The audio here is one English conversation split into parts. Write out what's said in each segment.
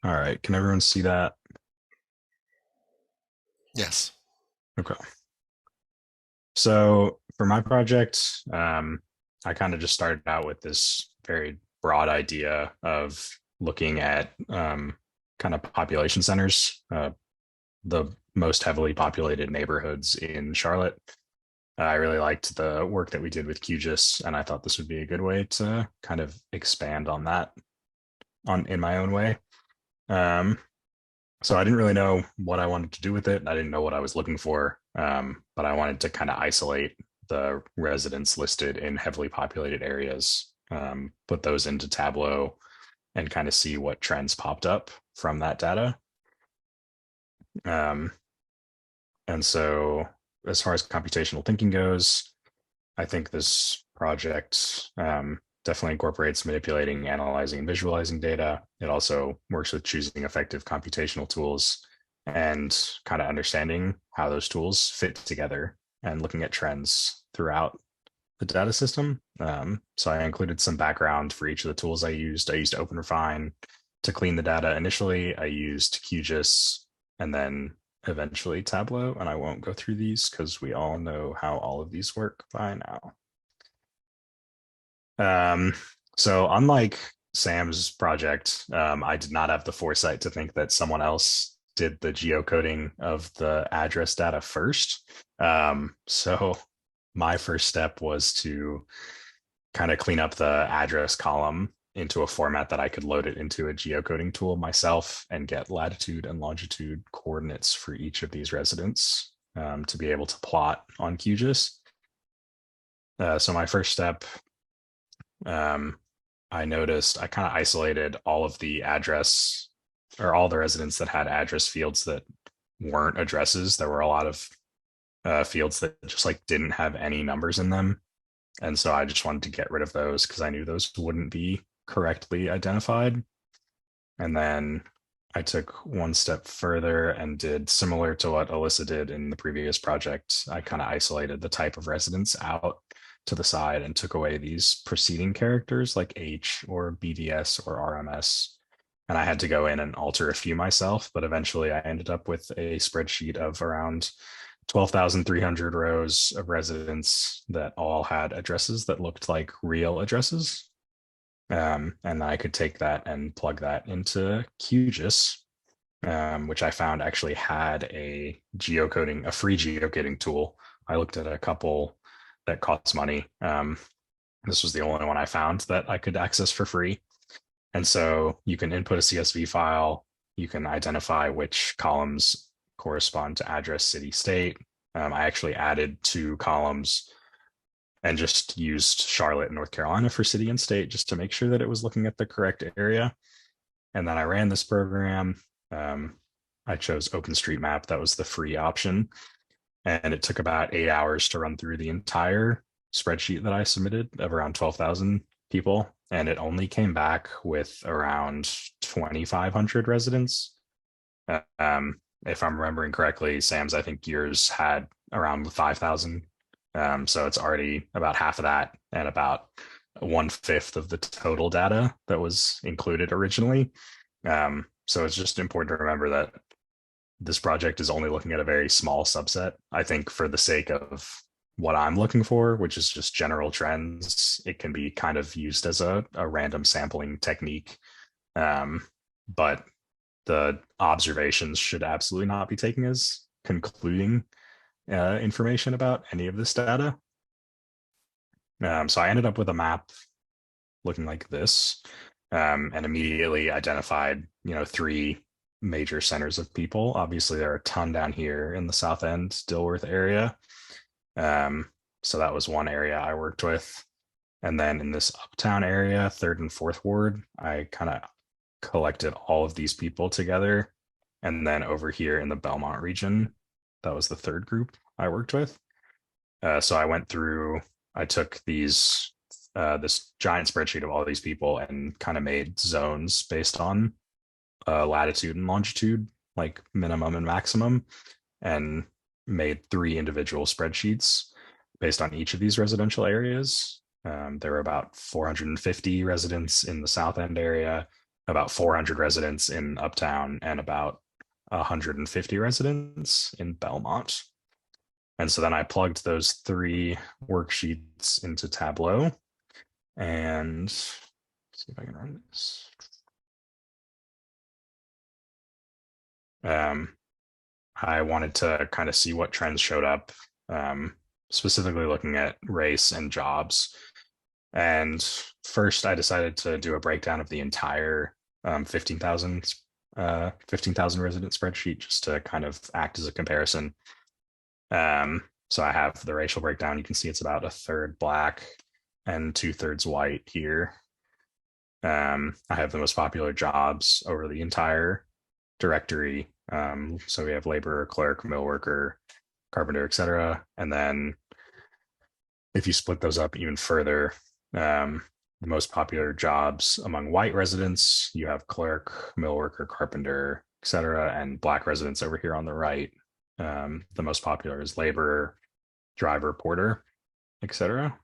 All right. Can everyone see that? Yes. Okay. So for my project, I kind of just started out with this very broad idea of looking at kind of population centers, the most heavily populated neighborhoods in Charlotte. I really liked the work that we did with QGIS, and I thought this would be a good way to kind of expand on that on in my own way. Um, So I didn't really know what I wanted to do with it. I didn't know what I was looking for, but I wanted to kind of isolate the residents listed in heavily populated areas, put those into Tableau, and kind of see what trends popped up from that data. Um, and so, as far as computational thinking goes, I think this project definitely incorporates manipulating, analyzing, and visualizing data. It also works with choosing effective computational tools and kind of understanding how those tools fit together and looking at trends throughout the data system. So I included some background for each of the tools I used. I used OpenRefine to clean the data initially. I used QGIS and then eventually Tableau. And I won't go through these because we all know how all of these work by now. Um, so unlike Sam's project, I did not have the foresight to think that someone else did the geocoding of the address data first. So my first step was to kind of clean up the address column into a format that I could load it into a geocoding tool myself and get latitude and longitude coordinates for each of these residents to be able to plot on QGIS. So my first step, um, I noticed I kind of isolated all of the address or all the residents that had address fields that weren't addresses. There were a lot of fields that just like didn't have any numbers in them. And so I just wanted to get rid of those because I knew those wouldn't be correctly identified. And then I took one step further and did similar to what Alyssa did in the previous project. I kind of isolated the type of residence out to the side and took away these preceding characters like H or BDS or RMS. And I had to go in and alter a few myself, but eventually I ended up with a spreadsheet of around 12,300 rows of residents that all had addresses that looked like real addresses. And I could take that and plug that into QGIS, which I found actually had a free geocoding tool. I looked at a couple that cost money. This was the only one I found that I could access for free. And so you can input a CSV file, you can identify which columns correspond to address, city, state. I actually added two columns and just used Charlotte, North Carolina for city and state just to make sure that it was looking at the correct area. And then I ran this program. Um, I chose OpenStreetMap. That was the free option. And it took about 8 hours to run through the entire spreadsheet that I submitted of around 12,000 people. And it only came back with around 2,500 residents. If I'm remembering correctly, Sam's, I think yours had around 5,000. So it's already about half of that and about 1/5 of the total data that was included originally. So it's just important to remember that this project is only looking at a very small subset. I think for the sake of what I'm looking for, which is just general trends, it can be kind of used as a random sampling technique. But the observations should absolutely not be taken as concluding information about any of this data. So I ended up with a map looking like this, and immediately identified, three major centers of people. Obviously, there are a ton down here in the South End, Dilworth area. Um, so that was one area I worked with. And then in this uptown area, third and fourth ward, I kind of collected all of these people together. And then over here in the Belmont region, that was the third group I worked with. So I went through, I took this giant spreadsheet of all these people and kind of made zones based on latitude and longitude, like minimum and maximum, and made three individual spreadsheets based on each of these residential areas. There were about 450 residents in the South End area, about 400 residents in Uptown, and about 150 residents in Belmont. And so then I plugged those three worksheets into Tableau, and see if I can run this. I wanted to kind of see what trends showed up, specifically looking at race and jobs. And first, I decided to do a breakdown of the entire 15,000 resident spreadsheet, just to kind of act as a comparison. So I have the racial breakdown. You can see it's about a third Black and 2/3 white here. I have the most popular jobs over the entire directory. So we have laborer, clerk, mill worker, carpenter, etc. And then if you split those up even further, the most popular jobs among white residents, you have clerk, mill worker, carpenter, etc. And Black residents over here on the right. The most popular is laborer, driver, porter, etc.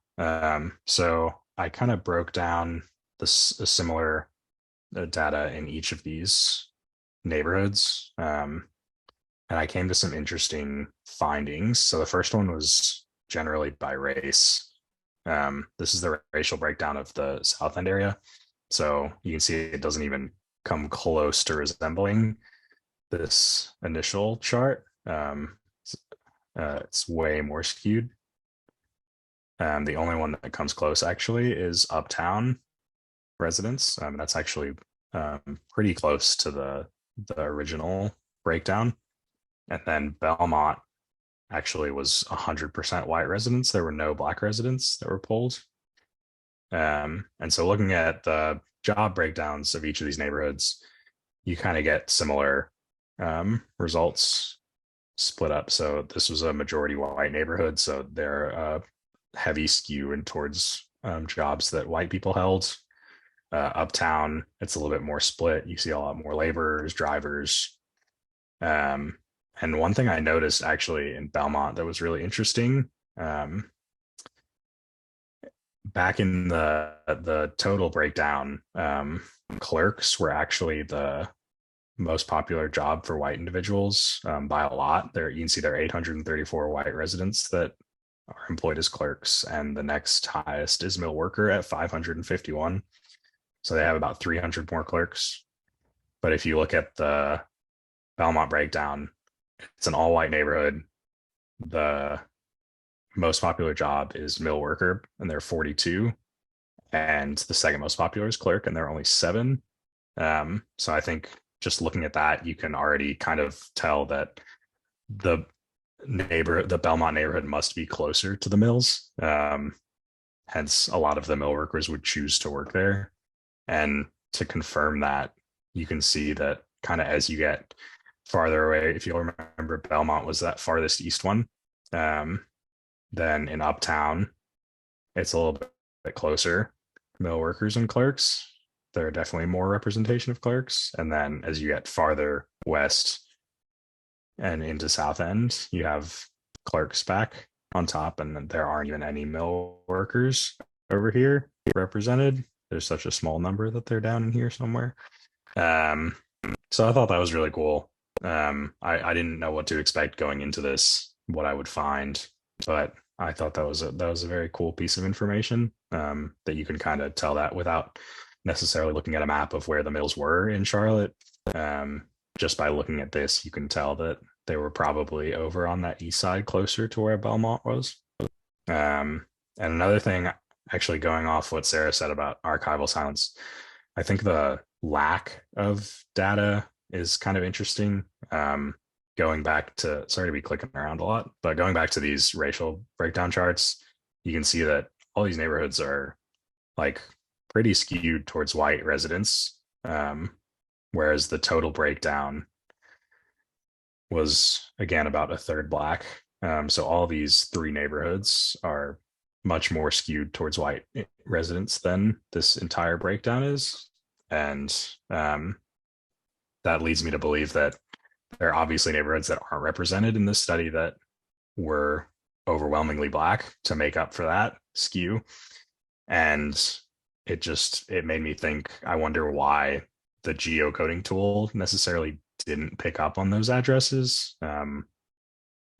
So I kind of broke down the similar data in each of these neighborhoods. And I came to some interesting findings. So the first one was generally by race. This is the racial breakdown of the South End area. So you can see it doesn't even come close to resembling this initial chart. It's way more skewed. The only one that comes close actually is Uptown residents. That's actually pretty close to the original breakdown. And then Belmont actually was 100% white residents. There were no Black residents that were polled. And so looking at the job breakdowns of each of these neighborhoods, you kind of get similar results split up. So this was a majority white neighborhood, so they're heavy skew in towards jobs that white people held. Uptown, it's a little bit more split. You see a lot more laborers, drivers. And one thing I noticed actually in Belmont that was really interesting, back in the total breakdown, clerks were actually the most popular job for white individuals by a lot. There, you can see there are 834 white residents that are employed as clerks, and the next highest is mill worker at 551. So they have about 300 more clerks. But if you look at the Belmont breakdown, it's an all-white neighborhood. The most popular job is mill worker, and there are 42. And the second most popular is clerk, and there are only 7. So I think just looking at that, you can already kind of tell that the Belmont neighborhood must be closer to the mills. Hence, a lot of the mill workers would choose to work there. And to confirm that, you can see that kind of as you get farther away, if you'll remember, Belmont was that farthest east one. Then in Uptown, it's a little bit closer. Mill workers and clerks, there are definitely more representation of clerks. And then as you get farther west and into South End, you have clerks back on top, and there aren't even any mill workers over here represented. There's such a small number that they're down in here somewhere. So I thought that was really cool. I didn't know what to expect going into this, what I would find, but I thought that was a very cool piece of information, that you can kind of tell that without necessarily looking at a map of where the mills were in Charlotte. Just by looking at this, you can tell that they were probably over on that east side, closer to where Belmont was. And another thing, actually going off what Sarah said about archival silence, I think the lack of data is kind of interesting. Going back to, sorry to be clicking around a lot, but going back to these racial breakdown charts, you can see that all these neighborhoods are like pretty skewed towards white residents, whereas the total breakdown was again about a third Black. So all these 3 neighborhoods are much more skewed towards white residents than this entire breakdown is. And that leads me to believe that there are obviously neighborhoods that aren't represented in this study that were overwhelmingly Black to make up for that skew. And it made me think, I wonder why the geocoding tool necessarily didn't pick up on those addresses.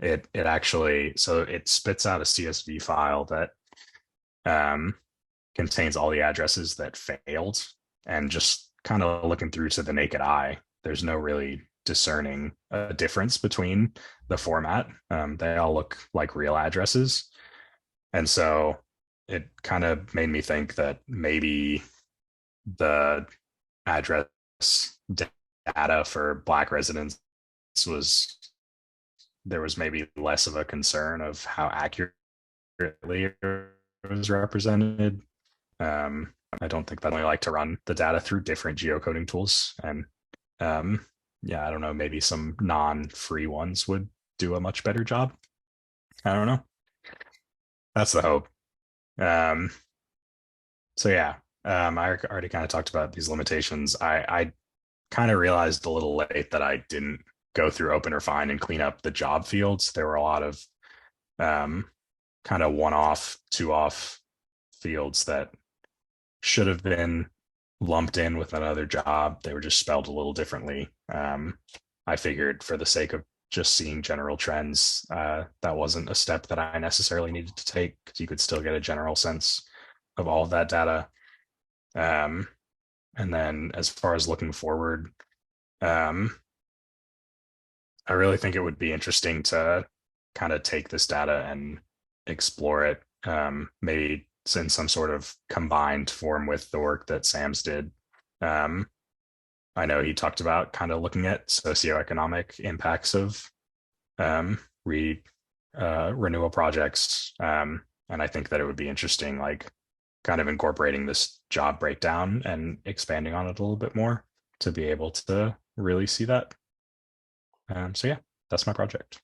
It actually, so it spits out a CSV file that um, contains all the addresses that failed, and just kind of looking through to the naked eye, there's no really discerning a difference between the format. They all look like real addresses. And so it kind of made me think that maybe the address data for Black residents was, there was maybe less of a concern of how accurately it was represented. I don't think that I like to run the data through different geocoding tools. And yeah, I don't know, maybe some non-free ones would do a much better job. I don't know. That's the hope. Um, so yeah, I already kind of talked about these limitations. I kind of realized a little late that I didn't go through Open Refine and clean up the job fields. There were a lot of kind of one-off, two-off fields that should have been lumped in with another job. They were just spelled a little differently. I figured for the sake of just seeing general trends, that wasn't a step that I necessarily needed to take, because you could still get a general sense of all of that data. And then as far as looking forward, I really think it would be interesting to kind of take this data and explore it, maybe in some sort of combined form with the work that Sam's did. I know he talked about kind of looking at socioeconomic impacts of renewal projects. And I think that it would be interesting, like kind of incorporating this job breakdown and expanding on it a little bit more to be able to really see that. So yeah, that's my project.